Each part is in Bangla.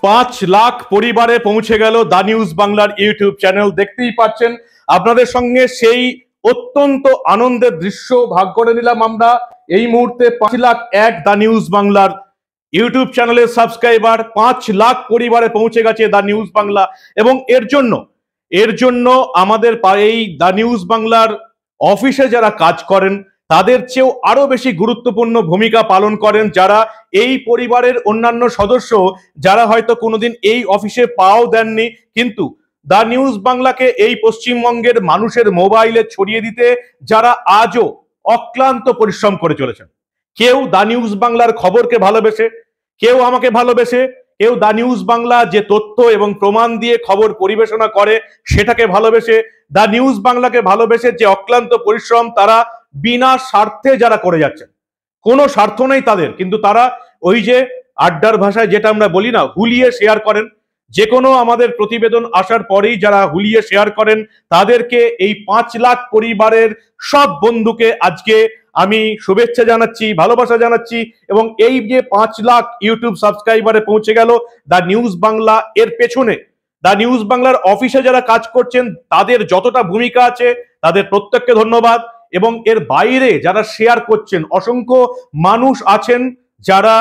5 লাখ পরিবারে পৌঁছে গেল দা নিউজ বাংলার ইউটিউব চ্যানেল। দেখতেই পাচ্ছেন আপনাদের সঙ্গে সেই অত্যন্ত আনন্দের দৃশ্য ভাগ করে নিলাম আমরা। এই মুহূর্তে 5,01,000 দা নিউজ বাংলার ইউটিউব চ্যানেলের সাবস্ক্রাইবার 5 লাখ পরিবারে পৌঁছে গেছে দা নিউজ বাংলা। এবং এর জন্য আমাদের এই দা নিউজ বাংলার অফিসে যারা কাজ করেন তাদের চেয়েও আরো বেশি গুরুত্বপূর্ণ ভূমিকা পালন করেন যারা এই পরিবারের অন্যান্য সদস্য, যারা হয়তো কোনোদিন এই অফিসে পাও দেননি, কিন্তু দা নিউজ বাংলাকে এই পশ্চিমবঙ্গের মানুষের মোবাইলে ছড়িয়ে দিতে যারা আজও অক্লান্ত পরিশ্রম করে চলেছেন। কেউ দা নিউজ বাংলার খবরকে ভালোবেসে, কেউ আমাকে ভালোবেসে, কেউ দা নিউজ বাংলা যে তথ্য এবং প্রমাণ দিয়ে খবর পরিবেশনা করে সেটাকে ভালোবেসে, দা নিউজ বাংলাকে ভালোবেসে যে অক্লান্ত পরিশ্রম তারা বিনা স্বার্থে যারা করে যাচ্ছেন, কোনো স্বার্থ নেই তাদের, কিন্তু তারা ওই যে আড্ডার ভাষায় যেটা আমরা বলি না, হুলিয়ে শেয়ার করেন। যে কোনো আমাদের প্রতিবেদন আসার পরেই যারা হুলিয়ে শেয়ার করেন তাদেরকে এই 5 লাখ পরিবারের সব বন্ধুকে আজকে আমি শুভেচ্ছা জানাচ্ছি, ভালোবাসা জানাচ্ছি। এবং এই যে 5 লাখ ইউটিউব সাবস্ক্রাইবারে পৌঁছে গেল দা নিউজ বাংলা, এর পেছনে দা নিউজ বাংলার অফিসে যারা কাজ করছেন তাদের যতটা ভূমিকা আছে তাদের প্রত্যেককে ধন্যবাদ। এবং এর বাইরে যারা শেয়ার করছেন, অসংখ্য মানুষ আছেন যারা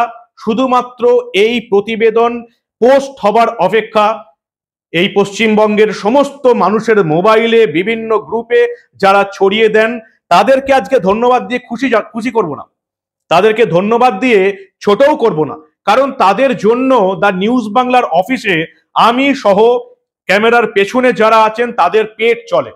শুধুমাত্র এই প্রতিবেদন পোস্ট হবার অপেক্ষা এই পশ্চিমবঙ্গের সমস্ত মানুষের মোবাইলে বিভিন্ন গ্রুপে যারা ছড়িয়ে দেন, তাদেরকে আজকে ধন্যবাদ দিয়ে খুশি করব না, তাদেরকে ধন্যবাদ দিয়ে ছোটও করব না, কারণ তাদের জন্য দা নিউজ বাংলার অফিসে আমি সহ ক্যামেরার পেছনে যারা আছেন তাদের পেট চলে,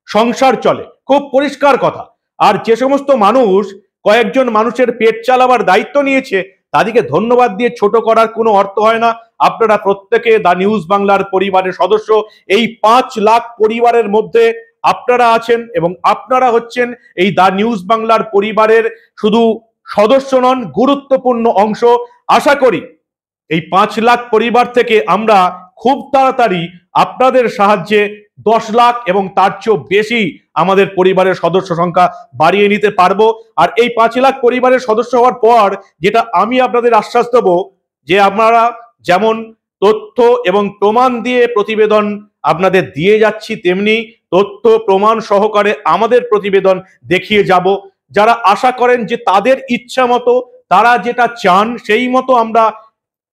সংসার চলে, খুব পরিষ্কার কথা। আর যে সমস্ত মানুষ কয়েকজন মানুষের পেট চালাবার দায়িত্ব নিয়েছে তাদেরকে ধন্যবাদ দিয়ে ছোট করার কোনো অর্থ হয় না। আপনারা প্রত্যেকে দা নিউজ বাংলার পরিবারের সদস্য। এই 5 লাখ পরিবারের মধ্যে আপনারা আছেন এবং আপনারা হচ্ছেন এই দা নিউজ বাংলার পরিবারের শুধু সদস্য নন, গুরুত্বপূর্ণ অংশ। আশা করি এই 5 লাখ পরিবার থেকে আমরা খুব তাড়াতাড়ি আপনাদের সাহায্যে 10 লাখ এবং তার চেয়েও বেশি আমাদের পরিবারের সদস্য সংখ্যা বাড়িয়ে নিতে পারবো। আর এই 5 লাখ পরিবারের সদস্য হওয়ার পর যেটা আমি আপনাদের আশ্বাস দেবো, যে আমরা যেমন তথ্য এবং প্রমাণ দিয়ে প্রতিবেদন আপনাদের দিয়ে যাচ্ছি, তেমনি তথ্য প্রমাণ সহকারে আমাদের প্রতিবেদন দেখিয়ে যাব। যারা আশা করেন যে তাদের ইচ্ছা মতো, তারা যেটা চান সেই মতো আমরা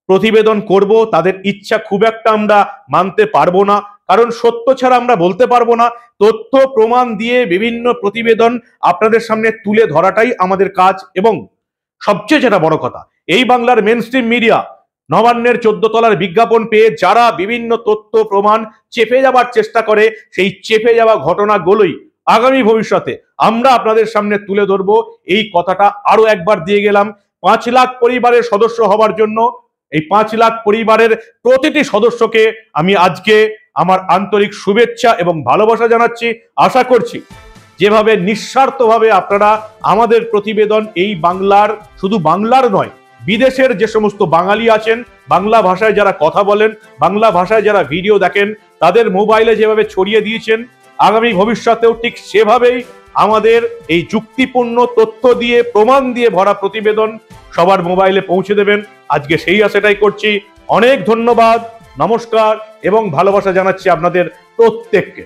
প্রতিবেদন করব, তাদের ইচ্ছা খুব একটা আমরা মানতে পারবো না, কারণ সত্য ছাড়া আমরা বলতে পারবো না। তথ্য প্রমাণ দিয়ে বিভিন্ন প্রতিবেদন আপনাদের সামনে তুলে ধরাটাই আমাদের কাজ। এবং সবচেয়ে যেটা বড় কথা, এই বাংলার মেনস্ট্রিম মিডিয়া নবান্নের 14 তলার বিজ্ঞাপন পেয়ে যারা বিভিন্ন তথ্য প্রমাণ চেপে যাবার চেষ্টা করে, সেই চেপে যাওয়া ঘটনাগুলোই আগামী ভবিষ্যতে আমরা আপনাদের সামনে তুলে ধরবো। এই কথাটা আরো একবার দিয়ে গেলাম। 5 লাখ পরিবারের সদস্য হবার জন্য এই 5 লাখ পরিবারের প্রতিটি সদস্যকে আমি আজকে আমার আন্তরিক শুভেচ্ছা এবং ভালোবাসা জানাচ্ছি। আশা করছি যেভাবে নিঃস্বার্থভাবে আপনারা আমাদের প্রতিবেদন এই বাংলার, শুধু বাংলার নয়, বিদেশের যে সমস্ত বাঙালি আছেন, বাংলা ভাষায় যারা কথা বলেন, বাংলা ভাষায় যারা ভিডিও দেখেন, তাদের মোবাইলে যেভাবে ছড়িয়ে দিয়েছেন, আগামী ভবিষ্যতেও ঠিক সেভাবেই আমাদের এই যুক্তিপূর্ণ তথ্য দিয়ে, প্রমাণ দিয়ে ভরা প্রতিবেদন সবার মোবাইলে পৌঁছে দেবেন। আজকে সেই আশাটাই করছি। অনেক ধন্যবাদ, নমস্কার এবং ভালোবাসা জানাচ্ছি আপনাদের প্রত্যেককে।